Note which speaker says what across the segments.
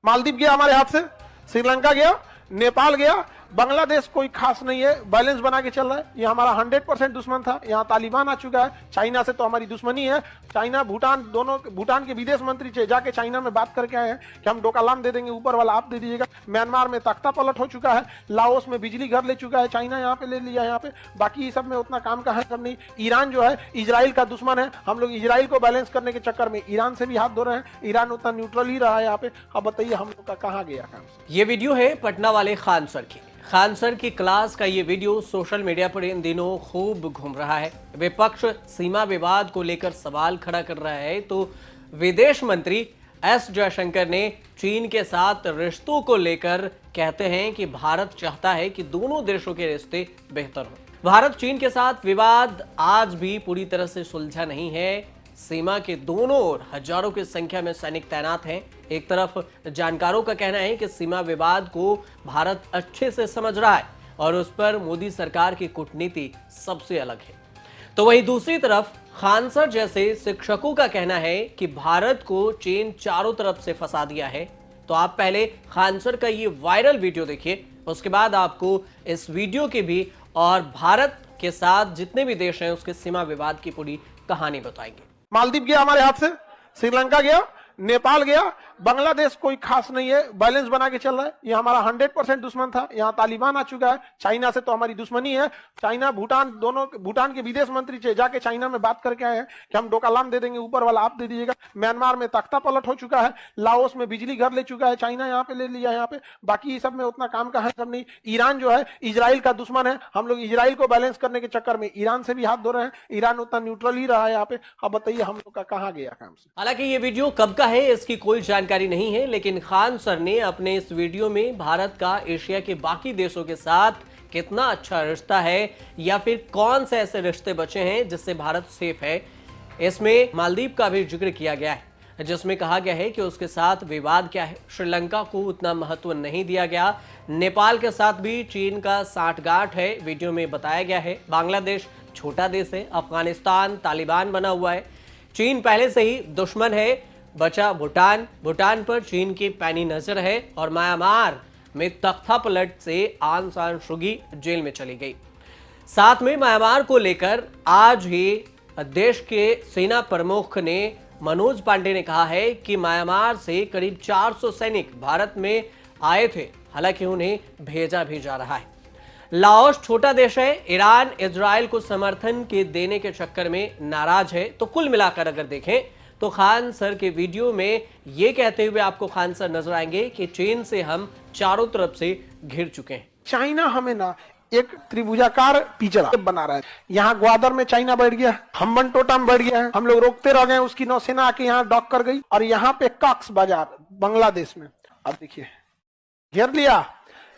Speaker 1: मालदीव गया हमारे हाथ से, श्रीलंका गया, नेपाल गया, बांग्लादेश कोई खास नहीं है, बैलेंस बना के चल रहा है। ये हमारा 100% दुश्मन था, यहाँ तालिबान आ चुका है। चाइना से तो हमारी दुश्मनी है। चाइना भूटान दोनों, भूटान के विदेश मंत्री जाके चाइना में बात करके आए हैं कि हम डोकालाम दे देंगे, ऊपर वाला आप दे दीजिएगा। म्यांमार में तख्ता पलट हो चुका है, लाओस में बिजली घर ले चुका है, चाइना यहाँ पे ले लिया यहाँ पे। बाकी सब में उतना काम का है सब नहीं। ईरान जो है इजराइल का दुश्मन है, हम लोग इजराइल को बैलेंस करने के चक्कर में ईरान से भी हाथ धो रहे हैं। ईरान उतना न्यूट्रल ही रहा है यहाँ पे। अब बताइए हम लोग का कहाँ गया काम।
Speaker 2: ये वीडियो है पटना वाले खान सर की। खान सर की क्लास का ये वीडियो सोशल मीडिया पर इन दिनों खूब घूम रहा है। विपक्ष सीमा विवाद को लेकर सवाल खड़ा कर रहा है तो विदेश मंत्री एस जयशंकर ने चीन के साथ रिश्तों को लेकर कहते हैं कि भारत चाहता है कि दोनों देशों के रिश्ते बेहतर हों। भारत चीन के साथ विवाद आज भी पूरी तरह से सुलझा नहीं है। सीमा के दोनों ओर हजारों की संख्या में सैनिक तैनात हैं। एक तरफ जानकारों का कहना है कि सीमा विवाद को भारत अच्छे से समझ रहा है और उस पर मोदी सरकार की कूटनीति सबसे अलग है, तो वहीं दूसरी तरफ खान सर जैसे शिक्षकों का कहना है कि भारत को चीन चारों तरफ से फंसा दिया है। तो आप पहले खान सर का ये वायरल वीडियो देखिए, उसके बाद आपको इस वीडियो की भी और भारत के साथ जितने भी देश हैं उसके सीमा विवाद की पूरी कहानी बताएंगे।
Speaker 1: मालदीव गया हमारे हाथ से, श्रीलंका गया, नेपाल गया, बांग्लादेश कोई खास नहीं है, बैलेंस बना के चल रहा है। ये हमारा 100% दुश्मन था, यहाँ तालिबान आ चुका है। चाइना से तो हमारी दुश्मनी है। चाइना भूटान दोनों, भूटान के विदेश मंत्री जाके चाइना में बात करके आए हैं कि हम डोकालाम दे देंगे, ऊपर वाला आप दे दीजिएगा। म्यांमार में तख्ता पलट हो चुका है, लाओस में बिजली घर ले चुका है, चाइना यहाँ पे ले लिया यहाँ पे। बाकी सब में उतना काम का है सब नहीं। ईरान जो है इजराइल का दुश्मन है, हम लोग इजराइल को बैलेंस करने के चक्कर में ईरान से भी हाथ धो रहे हैं। ईरान उतना न्यूट्रल ही रहा है यहाँ पे। अब बताइए हम लोग का कहाँ गया काम से।
Speaker 2: हालांकि ये वीडियो कब का है इसकी कोई जानकारी नहीं है, लेकिन खान सर ने अपने इस वीडियो में भारत का एशिया के बाकी देशों के साथ कितना अच्छा रिश्ता है या फिर कौन से ऐसे रिश्ते बचे हैं जिससे भारत सेफ है, इसमें मालदीव का भी जिक्र किया गया है, जिसमें कहा गया है कि उसके साथ विवाद क्या है। श्रीलंका को उतना महत्व नहीं दिया गया। नेपाल के साथ भी चीन का साठगांठ है, वीडियो में बताया गया है। बांग्लादेश छोटा देश है, अफगानिस्तान तालिबान बना हुआ है, चीन पहले से ही दुश्मन है। बचा भूटान, भूटान पर चीन की पैनी नजर है और म्यांमार में तख्ता पलट से आंग सान सुगी जेल में चली गई। साथ में म्यांमार को लेकर आज ही देश के सेना प्रमुख ने मनोज पांडे ने कहा है कि म्यांमार से करीब 400 सैनिक भारत में आए थे, हालांकि उन्हें भेजा भी जा रहा है। लाओस छोटा देश है, ईरान इजराइल को समर्थन के देने के चक्कर में नाराज है। तो कुल मिलाकर अगर देखें तो खान सर के वीडियो में ये कहते हुए आपको खान सर नजर आएंगे कि चीन से हम चारों तरफ से घिर चुके हैं।
Speaker 1: चाइना हमें ना एक त्रिभुजाकार पिंजरा बना रहा है। यहाँ ग्वादर में चाइना बैठ गया, हम्बन टोटा में बैठ गया है, हम लोग रोकते रह गए, उसकी नौसेना आके यहाँ डॉक कर गई। और यहाँ पे कॉक्स बाजार बांग्लादेश में, अब देखिए घेर लिया,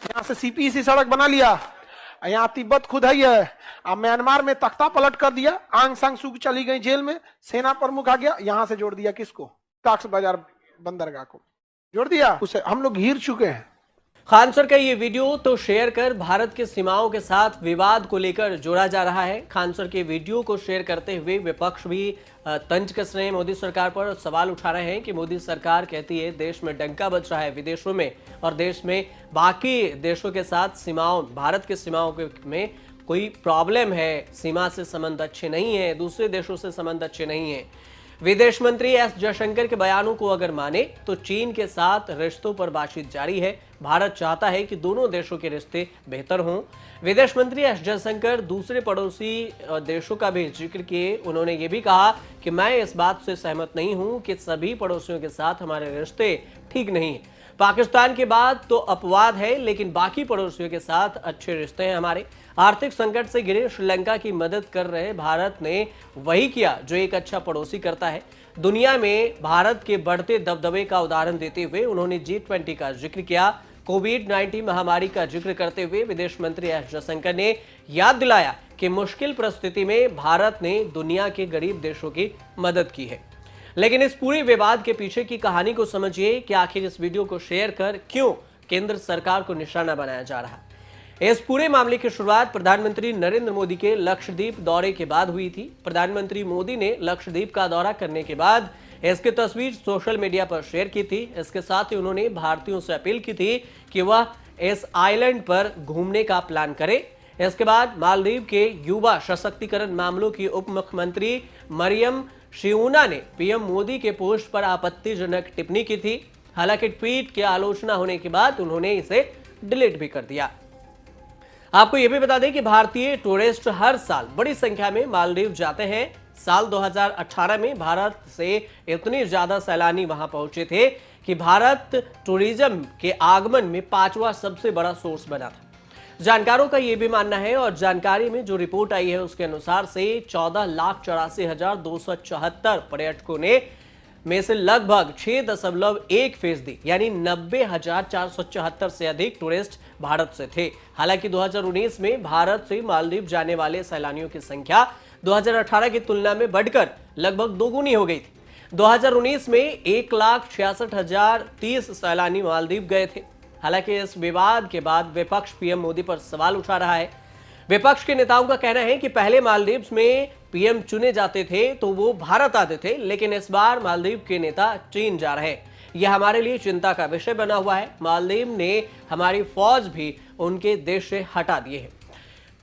Speaker 1: यहाँ से सीपीसी सड़क बना लिया, यहाँ तिब्बत खुद है। अब म्यांमार में तख्ता पलट कर दिया, आंग सांग सूग चली गई जेल में, सेना प्रमुख आ गया, यहाँ से जोड़ दिया किसको, कॉक्स बाजार बंदरगाह को जोड़ दिया, उसे हम लोग घिर चुके हैं।
Speaker 2: खान सर का ये वीडियो तो शेयर कर भारत के सीमाओं के साथ विवाद को लेकर जोड़ा जा रहा है। खान सर के वीडियो को शेयर करते हुए विपक्ष भी तंज कस रहे हैं मोदी सरकार पर, सवाल उठा रहे हैं कि मोदी सरकार कहती है देश में डंका बज रहा है विदेशों में, और देश में बाकी देशों के साथ सीमाओं, भारत के सीमाओं में कोई प्रॉब्लम है, सीमा से संबंध अच्छे नहीं है, दूसरे देशों से संबंध अच्छे नहीं है। विदेश मंत्री एस जयशंकर के बयानों को अगर माने तो चीन के साथ रिश्तों पर बातचीत जारी है। भारत चाहता है कि दोनों देशों के रिश्ते बेहतर हों। विदेश मंत्री एस जयशंकर दूसरे पड़ोसी देशों का भी जिक्र किए। उन्होंने ये भी कहा कि मैं इस बात से सहमत नहीं हूं कि सभी पड़ोसियों के साथ हमारे रिश्ते ठीक नहीं है। पाकिस्तान के बाद तो अपवाद है, लेकिन बाकी पड़ोसियों के साथ अच्छे रिश्ते हैं हमारे। आर्थिक संकट से घिरे श्रीलंका की मदद कर रहे भारत ने वही किया जो एक अच्छा पड़ोसी करता है। दुनिया में भारत के बढ़ते दबदबे का उदाहरण देते हुए उन्होंने G20 का जिक्र किया। कोविड-19 महामारी का जिक्र करते हुए विदेश मंत्री एस जयशंकर ने याद दिलाया कि मुश्किल परिस्थिति में भारत ने दुनिया के गरीब देशों की मदद की है। लेकिन इस पूरे विवाद के पीछे की कहानी को समझिए कि आखिर इस वीडियो को शेयर कर क्यों केंद्र सरकार को निशाना बनाया जा रहा है। इस पूरे मामले की शुरुआत प्रधानमंत्री नरेंद्र मोदी के लक्षद्वीप दौरे के बाद हुई थी। प्रधानमंत्री मोदी ने लक्षद्वीप का दौरा करने के बाद इसकी तस्वीर सोशल मीडिया पर शेयर की थी। इसके साथ ही उन्होंने भारतीयों से अपील की थी कि वह इस आइलैंड पर घूमने का प्लान करें। इसके बाद मालदीव के युवा सशक्तिकरण मामलों की उप मुख्यमंत्री मरियम शिऊना ने पीएम मोदी के पोस्ट पर आपत्तिजनक टिप्पणी की थी। हालांकि ट्वीट की आलोचना होने के बाद उन्होंने इसे डिलीट भी कर दिया। आपको यह भी बता दें कि भारतीय टूरिस्ट हर साल बड़ी संख्या में मालदीव जाते हैं। साल 2018 में भारत से इतने ज्यादा सैलानी वहां पहुंचे थे कि भारत टूरिज्म के आगमन में 5वां सबसे बड़ा सोर्स बना था। जानकारों का यह भी मानना है और जानकारी में जो रिपोर्ट आई है उसके अनुसार से 14,84,274 पर्यटकों ने में से लगभग 6.1% यानी 90,474 से अधिक टूरिस्ट भारत से थे। हालांकि 2019 में भारत से मालदीव जाने वाले सैलानियों की संख्या 2018 की तुलना में बढ़कर लगभग दोगुनी हो गई थी। 2019 में 1,66,030 सैलानी मालदीव गए थे। हालांकि इस विवाद के बाद विपक्ष पीएम मोदी पर सवाल उठा रहा है। विपक्ष के नेताओं का कहना है कि पहले मालदीव में पीएम चुने जाते थे तो वो भारत आते थे, लेकिन इस बार मालदीव के नेता चीन जा रहे हैं। यह हमारे लिए चिंता का विषय बना हुआ है। मालदीव ने हमारी फौज भी उनके देश से हटा दिए है।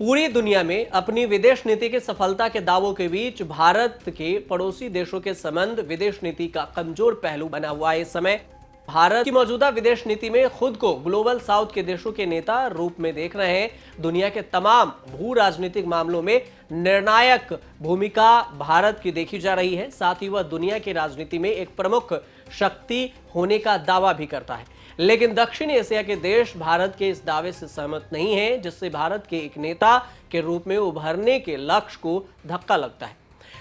Speaker 2: पूरी दुनिया में अपनी विदेश नीति की सफलता के दावों के बीच भारत के पड़ोसी देशों के संबंध विदेश नीति का कमजोर पहलू बना हुआ है। इस समय भारत की मौजूदा विदेश नीति में खुद को ग्लोबल साउथ के देशों के नेता रूप में देख रहे हैं। दुनिया के तमाम भू राजनीतिक मामलों में निर्णायक भूमिका भारत की देखी जा रही है। साथ ही वह दुनिया की राजनीति में एक प्रमुख शक्ति होने का दावा भी करता है। लेकिन दक्षिण एशिया के देश भारत के इस दावे से सहमत नहीं है, जिससे भारत के एक नेता के रूप में उभरने के लक्ष्य को धक्का लगता है।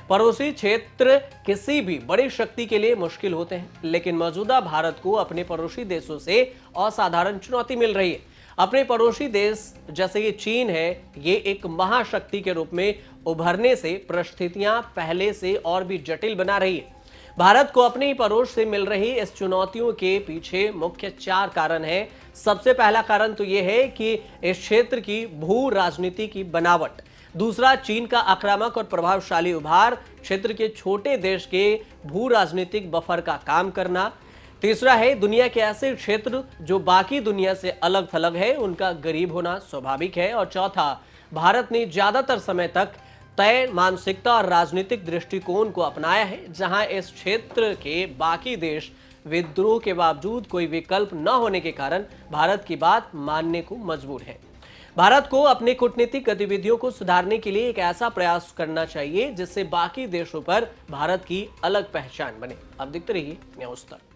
Speaker 2: पड़ोसी क्षेत्र किसी भी बड़ी शक्ति के लिए मुश्किल होते हैं, लेकिन मौजूदा भारत को अपने पड़ोसी देशों से असाधारण चुनौती मिल रही है। अपने पड़ोसी देश जैसे ये चीन है, ये एक महाशक्ति के रूप में उभरने से परिस्थितियां पहले से और भी जटिल बना रही है। भारत को अपने ही पड़ोस से मिल रही इस चुनौतियों के पीछे मुख्य 4 कारण हैं। सबसे पहला कारण तो यह है कि इस क्षेत्र की भू राजनीति की बनावट। दूसरा, चीन का आक्रामक और प्रभावशाली उभार, क्षेत्र के छोटे देश के भू राजनीतिक बफर का काम करना। तीसरा है दुनिया के ऐसे क्षेत्र जो बाकी दुनिया से अलग थलग है, उनका गरीब होना स्वाभाविक है। और चौथा, भारत ने ज्यादातर समय तक तय मानसिकता और राजनीतिक दृष्टिकोण को अपनाया है, जहां इस क्षेत्र के बाकी देश विद्रोह के बावजूद कोई विकल्प न होने के कारण भारत की बात मानने को मजबूर है। भारत को अपनी कूटनीतिक गतिविधियों को सुधारने के लिए एक ऐसा प्रयास करना चाहिए जिससे बाकी देशों पर भारत की अलग पहचान बने। अब देखते रहिए न्यूज़ तक।